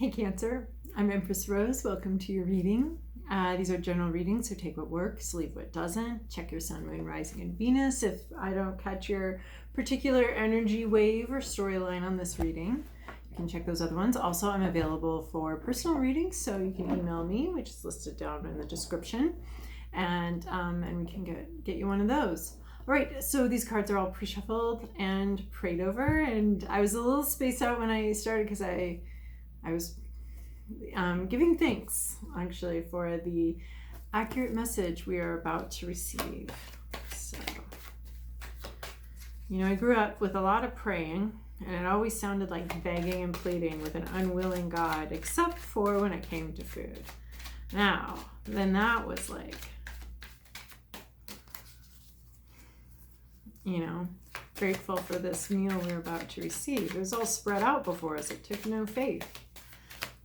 Hey Cancer, I'm Empress Rose. Welcome to your reading. These are general readings, so take what works, leave what doesn't. Check your sun, moon, rising, and Venus if I don't catch your particular energy wave or storyline on this reading. You can check those other ones. Also, I'm available for personal readings, so you can email me, which is listed down in the description, and we can get you one of those. All right, so these cards are all pre-shuffled and prayed over, and I was a little spaced out when I started because I was giving thanks, actually, for the accurate message we are about to receive. So, I grew up with a lot of praying, and it always sounded like begging and pleading with an unwilling God, except for when it came to food. Now, then that was like, grateful for this meal we're about to receive. It was all spread out before us. It took no faith.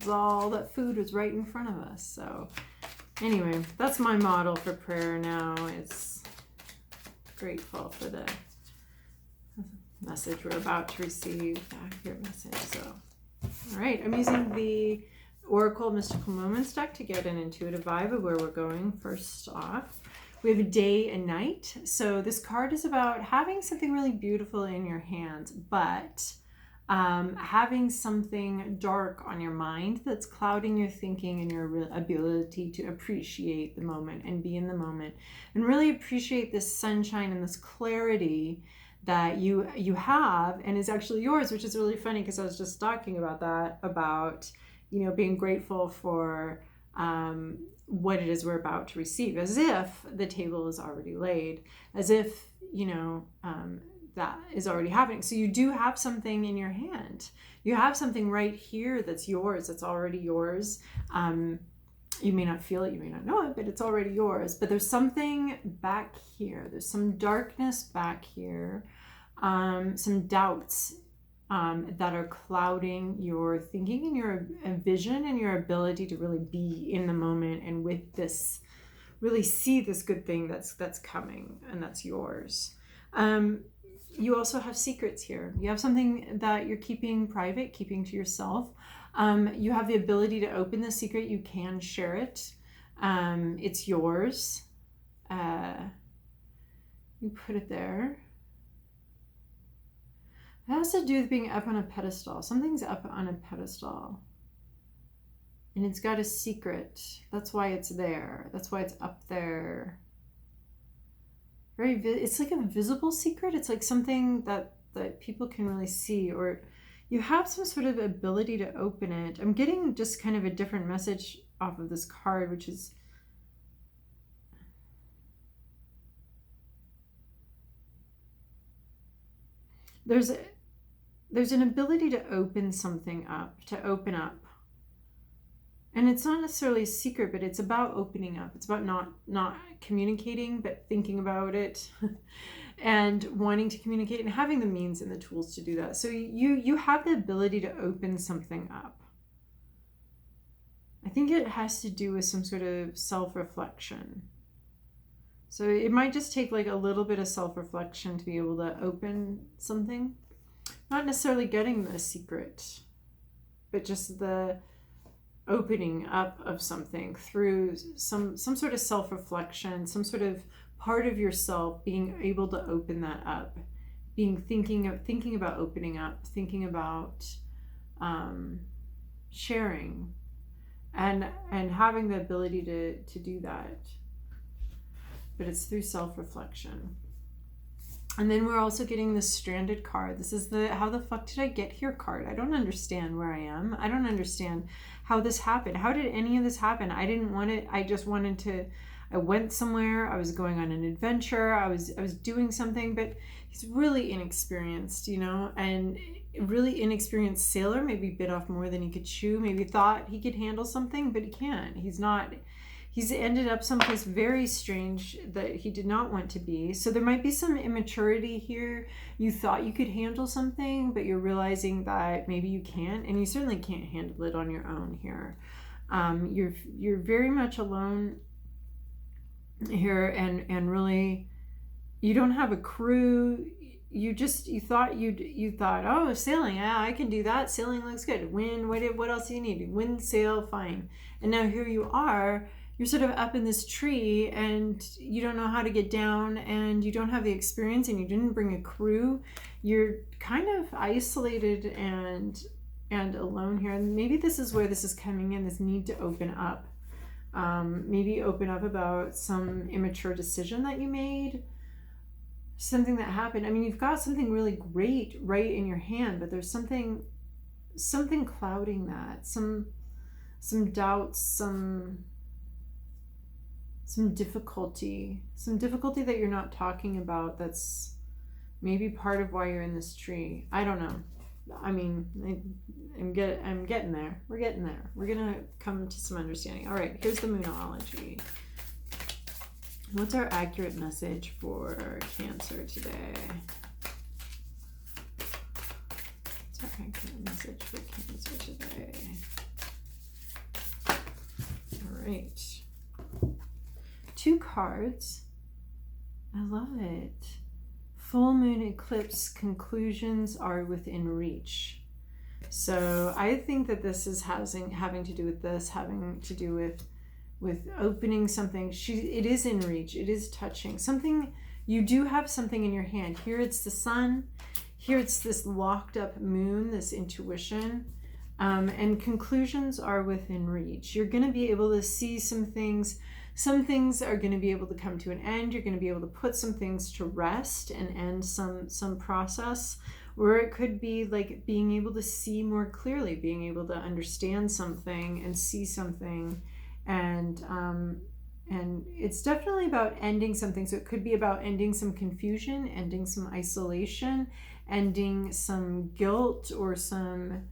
All that food was right in front of us. So anyway, that's my model for prayer now. It's grateful for the message we're about to receive, the accurate message. So, all right, I'm using the Oracle Mystical Moments deck to get an intuitive vibe of where we're going. First off, we have a day and night. So this card is about having something really beautiful in your hands, but having something dark on your mind that's clouding your thinking and your ability to appreciate the moment and be in the moment and really appreciate this sunshine and this clarity that you have and is actually yours, which is really funny because I was just talking about that, about being grateful for what it is we're about to receive, as if the table is already laid, as if that is already happening. So you do have something in your hand. You have something right here that's yours, that's already yours. You may not feel it, you may not know it, but it's already yours. But there's something back here. There's some darkness back here, some doubts that are clouding your thinking and your vision and your ability to really be in the moment and with this, really see this good thing that's coming and that's yours. You also have secrets here. You have something that you're keeping private, keeping to yourself. You have the ability to open the secret. You can share it. It's yours. You put it there. It has to do with being up on a pedestal. Something's up on a pedestal. And it's got a secret. That's why it's there. That's why it's up there. It's like a visible secret. It's like something that people can really see, or you have some sort of ability to open it. I'm getting just kind of a different message off of this card, which is there's an ability to open something up, to open up. And it's not necessarily a secret, but it's about opening up. It's about not communicating, but thinking about it and wanting to communicate and having the means and the tools to do that. So you have the ability to open something up. I think it has to do with some sort of self-reflection. So it might just take like a little bit of self-reflection to be able to open something. Not necessarily getting the secret, but just the opening up of something through some sort of self-reflection, some sort of part of yourself being able to open that up, thinking about opening up, thinking about sharing, and having the ability to do that. But it's through self-reflection. And then we're also getting the stranded card. This is the how the fuck did I get here card. I don't understand where I am. I don't understand how this happened. How did any of this happen? I didn't want it. I just wanted to, I went somewhere. I was going on an adventure. I was doing something, but he's really inexperienced, and really inexperienced sailor, maybe bit off more than he could chew, maybe thought he could handle something, but he can't. He's not. He's ended up someplace very strange that he did not want to be. So there might be some immaturity here. You thought you could handle something, but you're realizing that maybe you can't, and you certainly can't handle it on your own here. You're very much alone here, and really, you don't have a crew. you thought, oh, sailing, yeah, I can do that. Sailing looks good. Wind, what else do you need? Wind, sail, fine. And now here you are, you're sort of up in this tree and you don't know how to get down and you don't have the experience and you didn't bring a crew. You're kind of isolated and alone here. And maybe this is where this is coming in, this need to open up. Maybe open up about some immature decision that you made, something that happened. I mean, you've got something really great right in your hand, but there's something clouding that, some doubts, some difficulty that you're not talking about. That's maybe part of why you're in this tree. I don't know. I mean, I'm getting there. We're getting there. We're gonna come to some understanding. All right, here's the Moonology. What's our accurate message for Cancer today? What's our accurate message for Cancer today? All right. 2 cards. I love it. Full moon eclipse, conclusions are within reach. So I think that this is having to do with this, having to do with opening something. It is in reach. It is touching something. You do have something in your hand. Here it's the sun. Here it's this locked up moon, this intuition. And conclusions are within reach. You're going to be able to see some things. Some things are going to be able to come to an end. You're going to be able to put some things to rest and end some process. Or it could be like being able to see more clearly, being able to understand something and see something. And it's definitely about ending something. So it could be about ending some confusion, ending some isolation, ending some guilt or some,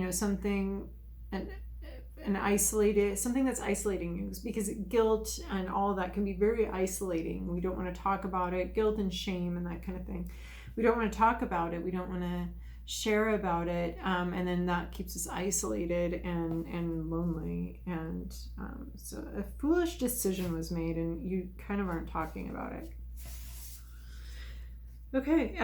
something, an isolated, something that's isolating you, because guilt and all of that can be very isolating. We don't want to talk about it, guilt and shame and that kind of thing. We don't want to talk about it. We don't want to share about it. And then that keeps us isolated and lonely. And so a foolish decision was made and you kind of aren't talking about it. Okay,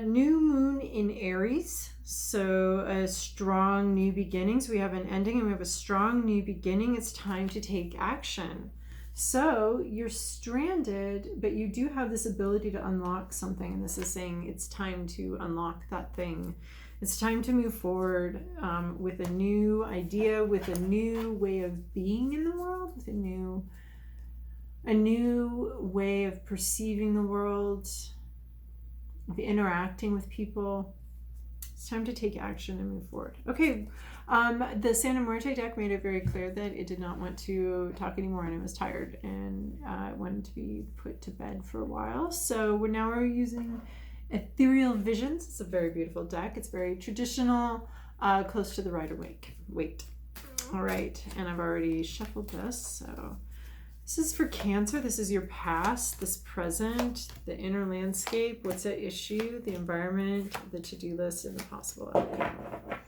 new moon in Aries. So a strong new beginning. So we have an ending and we have a strong new beginning. It's time to take action. So you're stranded, but you do have this ability to unlock something. And this is saying it's time to unlock that thing. It's time to move forward with a new idea, with a new way of being in the world, with a new way of perceiving the world, of interacting with people. It's time to take action and move forward. Okay, the Santa Muerte deck made it very clear that it did not want to talk anymore and it was tired and it wanted to be put to bed for a while. So we're using Ethereal Visions. It's a very beautiful deck. It's very traditional, close to the Rider-Waite. All right, and I've already shuffled this. So this is for Cancer. This is your past, this present, the inner landscape, what's at issue, the environment, the to-do list, and the possible outcome.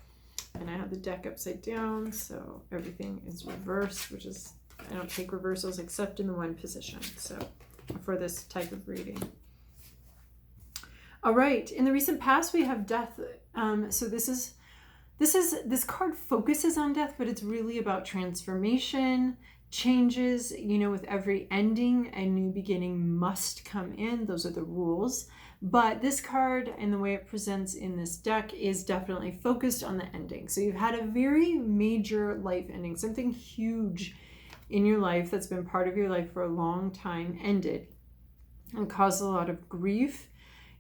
And I have the deck upside down, so everything is reversed, which is, I don't take reversals except in the one position, so for this type of reading. All right, in the recent past, we have death. So this card focuses on death, but it's really about transformation, changes. With every ending, a new beginning must come in. Those are the rules. But this card and the way it presents in this deck is definitely focused on the ending. So you've had a very major life ending, something huge in your life that's been part of your life for a long time ended and caused a lot of grief.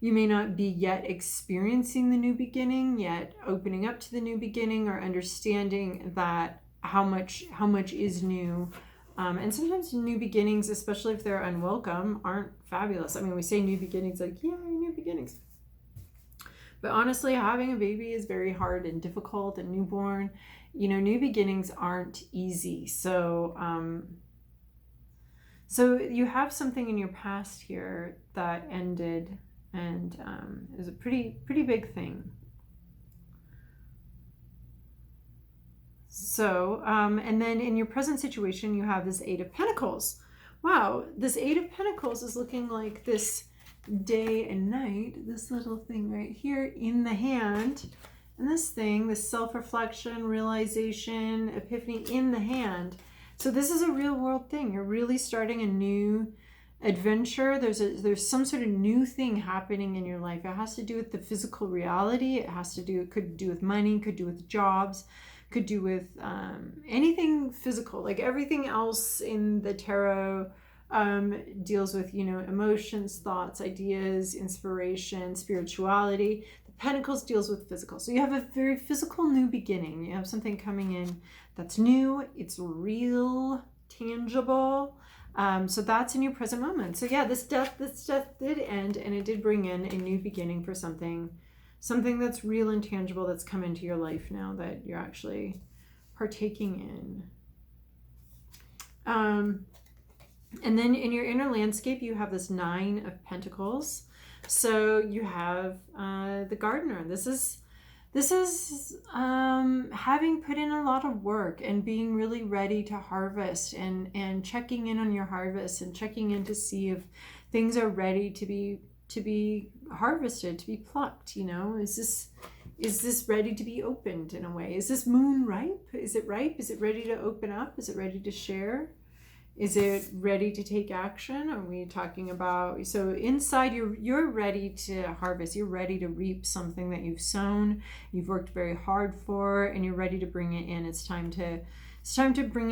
You may not be yet experiencing the new beginning, yet opening up to the new beginning or understanding that how much is new. And sometimes new beginnings, especially if they're unwelcome, aren't fabulous. I mean, we say new beginnings like, yeah, new beginnings. But honestly, having a baby is very hard and difficult, and newborn, new beginnings aren't easy. So, so you have something in your past here that ended and it was a pretty big thing. So, and then in your present situation, you have this 8 of Pentacles. Wow, this 8 of Pentacles is looking like this day and night, this little thing right here in the hand. And this thing, this self-reflection, realization, epiphany in the hand. So this is a real world thing. You're really starting a new adventure. There's some sort of new thing happening in your life. It has to do with the physical reality. It could do with money, could do with jobs, could do with anything physical. Like everything else in the tarot deals with, emotions, thoughts, ideas, inspiration, spirituality. The Pentacles deals with physical. So you have a very physical new beginning. You have something coming in that's new. It's real, tangible. So that's in your present moment. So yeah, this death did end, and it did bring in a new beginning for something that's real and tangible that's come into your life now that you're actually partaking in. And then in your inner landscape, you have this 9 of Pentacles. So you have the gardener. This is having put in a lot of work and being really ready to harvest and checking in on your harvest and checking in to see if things are ready to be harvested, to be plucked. Is this ready to be opened in a way? Is this moon ripe? Is it ripe? Is it ready to open up? Is it ready to share? Is it ready to take action? Are we talking about, so inside you're ready to harvest, you're ready to reap something that you've sown, you've worked very hard for, and you're ready to bring it in. It's time to bring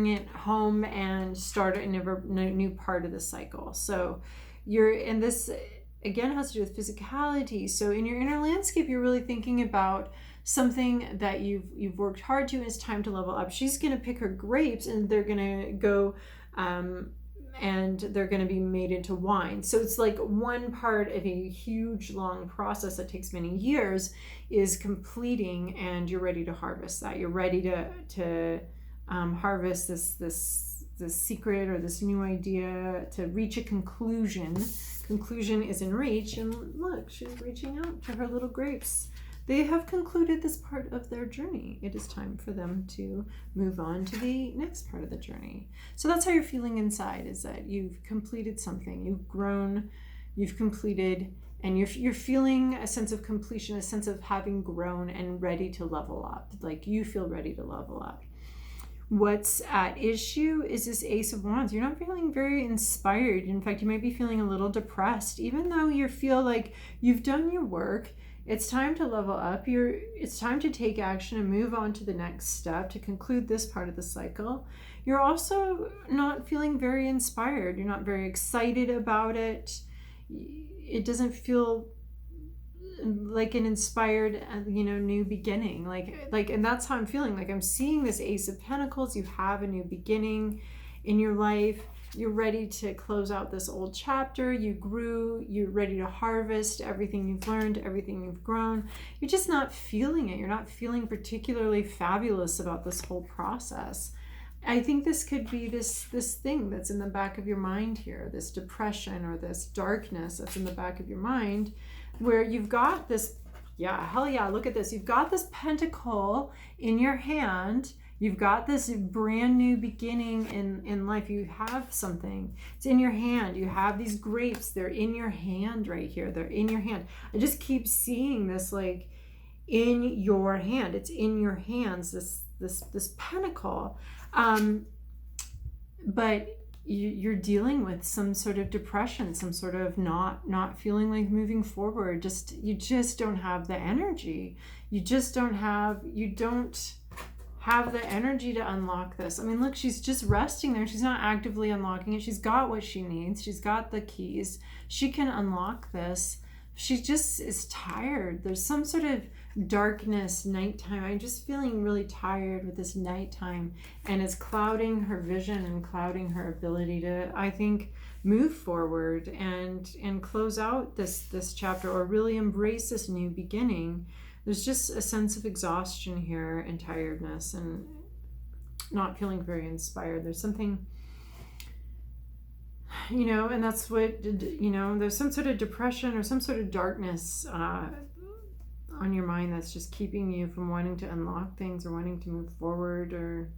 it home and start a new part of the cycle. So and this again has to do with physicality. So in your inner landscape, you're really thinking about something that you've worked hard to, and it's time to level up. She's going to pick her grapes, and they're going to go and they're going to be made into wine. So it's like one part of a huge long process that takes many years is completing, and you're ready to harvest that. You're ready to harvest this secret or this new idea, to reach a conclusion. Conclusion is in reach, and look, she's reaching out to her little grapes. They have concluded this part of their journey. It is time for them to move on to the next part of the journey. So that's how you're feeling inside, is that you've completed something, you've grown, you've completed, and you're feeling a sense of completion, a sense of having grown and ready to level up. Like you feel ready to level up. What's at issue is this Ace of Wands. You're not feeling very inspired. In fact, you might be feeling a little depressed, even though you feel like you've done your work. It's time to level up. It's time to take action and move on to the next step to conclude this part of the cycle. You're also not feeling very inspired. You're not very excited about it. It doesn't feel like an inspired, new beginning. Like, and that's how I'm feeling. Like I'm seeing this Ace of Pentacles. You have a new beginning in your life. You're ready to close out this old chapter. You grew, you're ready to harvest everything you've learned, everything you've grown. You're just not feeling it. You're not feeling particularly fabulous about this whole process. I think this could be this thing that's in the back of your mind here, this depression or this darkness that's in the back of your mind, where you've got this, look at this. You've got this pentacle in your hand. You've got this brand new beginning in life. You have something. It's in your hand. You have these grapes. They're in your hand right here. They're in your hand. I just keep seeing this like in your hand. It's in your hands, this pentacle. But you're dealing with some sort of depression, some sort of not feeling like moving forward. You just don't have the energy. You don't have the energy to unlock this. I mean, look, she's just resting there. She's not actively unlocking it. She's got what she needs. She's got the keys. She can unlock this. She just is tired. There's some sort of darkness, nighttime. I'm just feeling really tired with this nighttime, and it's clouding her vision and clouding her ability to, I think, move forward and close out this chapter or really embrace this new beginning. There's just a sense of exhaustion here and tiredness and not feeling very inspired. There's something, and that's what, there's some sort of depression or some sort of darkness on your mind that's just keeping you from wanting to unlock things or wanting to move forward.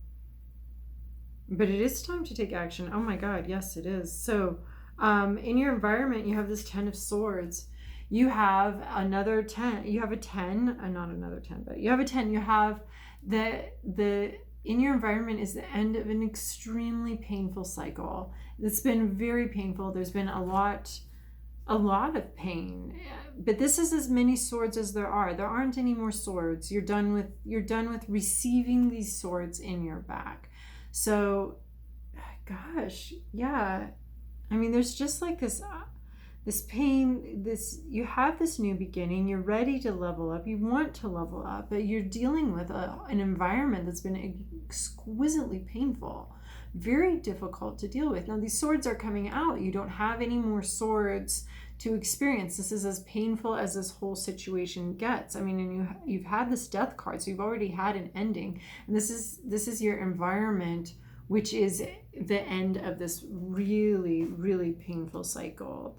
But it is time to take action. Oh my God, yes, it is. So In your environment, you have this 10 of Swords. You have another 10. You have a 10, not another 10, but you have a 10. You have in your environment is the end of an extremely painful cycle. It's been very painful. There's been a lot of pain, but this is as many swords as there are. There aren't any more swords. You're done with receiving these swords in your back. So, gosh, yeah. I mean, there's just like this pain, you have this new beginning, you're ready to level up, you want to level up, but you're dealing with an environment that's been exquisitely painful, very difficult to deal with. Now, these swords are coming out. You don't have any more swords to experience. This is as painful as this whole situation gets. I mean, and you've had this Death card, so you've already had an ending. And this is your environment, which is the end of this really, really painful cycle.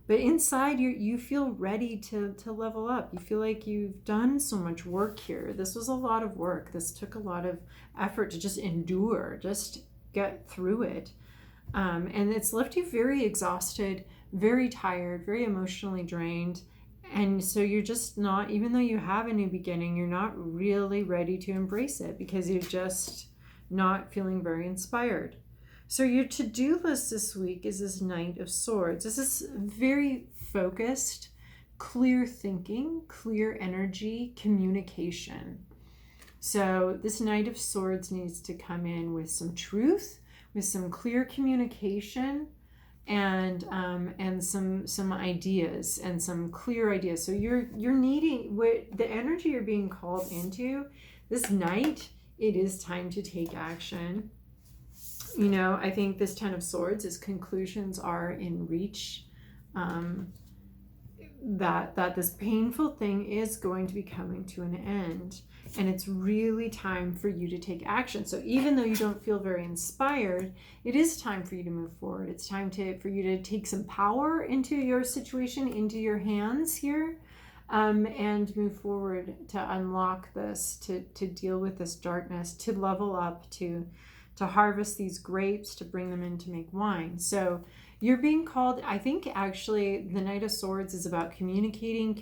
But inside you feel ready to level up. You feel like you've done so much work here. This was a lot of work. This took a lot of effort to just endure, just get through it. And it's left you very exhausted, very tired, very emotionally drained. And so you're just not, even though you have a new beginning, you're not really ready to embrace it because you're just not feeling very inspired. So your to-do list this week is this Knight of Swords. This is very focused, clear thinking, clear energy, communication. So this Knight of Swords needs to come in with some truth, with some clear communication, and some ideas and some clear ideas. So you're needing the energy you're being called into. This Knight, it is time to take action. You know, I think this 10 of Swords is conclusions are in reach. That this painful thing is going to be coming to an end, and it's really time for you to take action. So even though you don't feel very inspired, it is time for you to move forward. It's time for you to take some power into your situation, into your hands here, and move forward to unlock this, to deal with this darkness, to level up, to harvest these grapes, to bring them in to make wine. So you're being called, I think actually the Knight of Swords is about communicating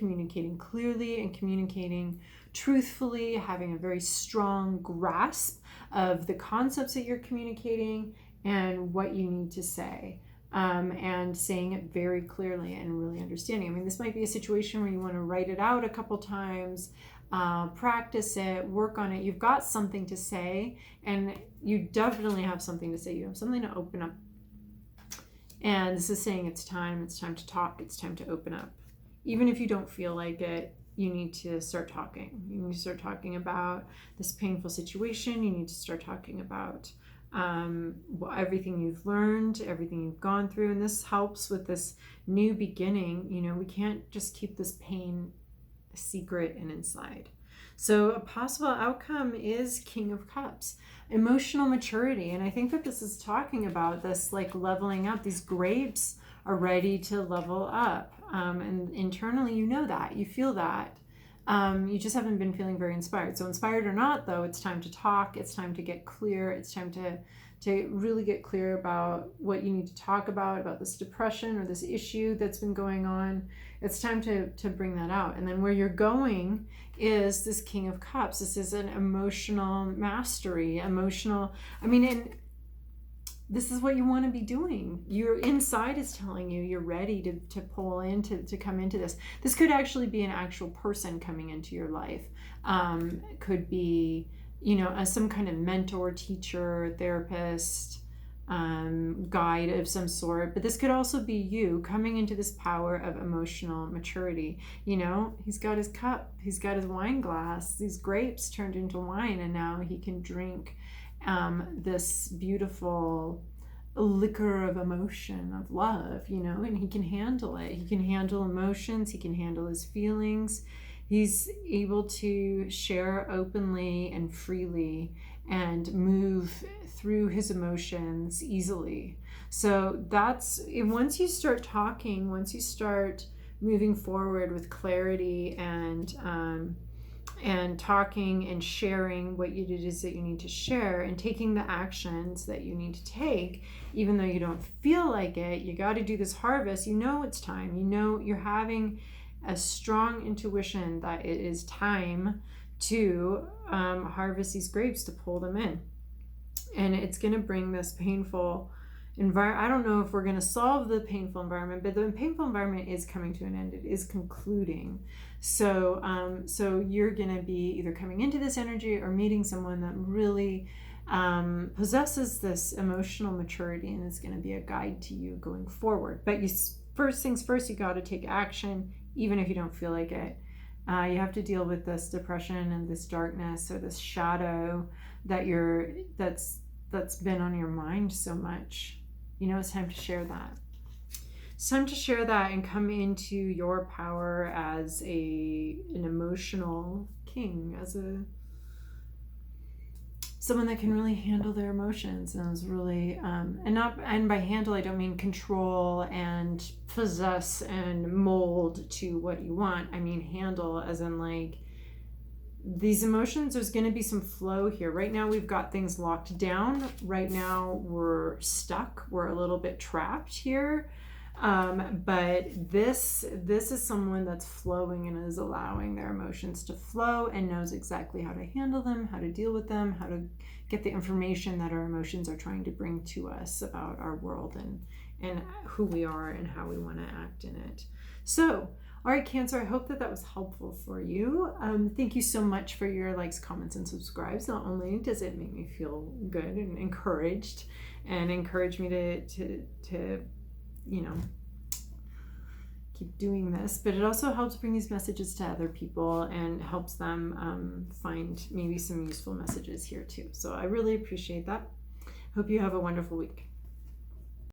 clearly and communicating truthfully, having a very strong grasp of the concepts that you're communicating and what you need to say. And saying it very clearly and really understanding. I mean, this might be a situation where you want to write it out a couple times, practice it, work on it. You've got something to say, and you definitely have something to say. You have something to open up. And this is saying it's time to talk, it's time to open up. Even if you don't feel like it, you need to start talking. You need to start talking about this painful situation. You need to start talking about everything you've learned, everything you've gone through. And this helps with this new beginning. You know, we can't just keep this pain secret and inside. So a possible outcome is King of Cups, emotional maturity. And I think that this is talking about this like leveling up. These grapes are ready to level up. And internally, you know that, you feel that. You just haven't been feeling very inspired. So inspired or not, though, it's time to talk. It's time to get clear. It's time to really get clear about what you need to talk about this depression or this issue that's been going on. It's time to bring that out. And then where you're going is this King of Cups. This is an emotional mastery, and this is what you want to be doing. Your inside is telling you you're ready to pull in, to come into this. This could actually be an actual person coming into your life. Could be, some kind of mentor, teacher, therapist, guide of some sort. But this could also be you coming into this power of emotional maturity. He's got his cup, he's got his wine glass, these grapes turned into wine, and now he can drink this beautiful liquor of emotion, of love, and he can handle it. He can handle emotions, he can handle his feelings. He's able to share openly and freely and move through his emotions easily. So once you start talking, once you start moving forward with clarity and and talking and sharing what it is that you need to share, and taking the actions that you need to take, even though you don't feel like it. You got to do this harvest. You know it's time. You know you're having a strong intuition that it is time to harvest these grapes, to pull them in. And it's going to bring this painful environment. I don't know if we're going to solve the painful environment, but the painful environment is coming to an end. It is concluding. So you're going to be either coming into this energy or meeting someone that really possesses this emotional maturity and is going to be a guide to you going forward. But first things first, you got to take action, even if you don't feel like it. You have to deal with this depression and this darkness or this shadow that's been on your mind so much. It's time to share that. It's time to share that and come into your power as an emotional king, as someone that can really handle their emotions and is really and by handle I don't mean control and possess and mold to what you want. I mean handle as in like these emotions. There's going to be some flow here. Right now we've got things locked down. Right now we're stuck. We're a little bit trapped here. But this is someone that's flowing and is allowing their emotions to flow and knows exactly how to handle them, how to deal with them, how to get the information that our emotions are trying to bring to us about our world and who we are and how we want to act in it. So, all right, Cancer, I hope that was helpful for you. Thank you so much for your likes, comments, and subscribes. Not only does it make me feel good and encouraged and encourage me to keep doing this, but it also helps bring these messages to other people and helps them find maybe some useful messages here too. So I really appreciate that. Hope you have a wonderful week.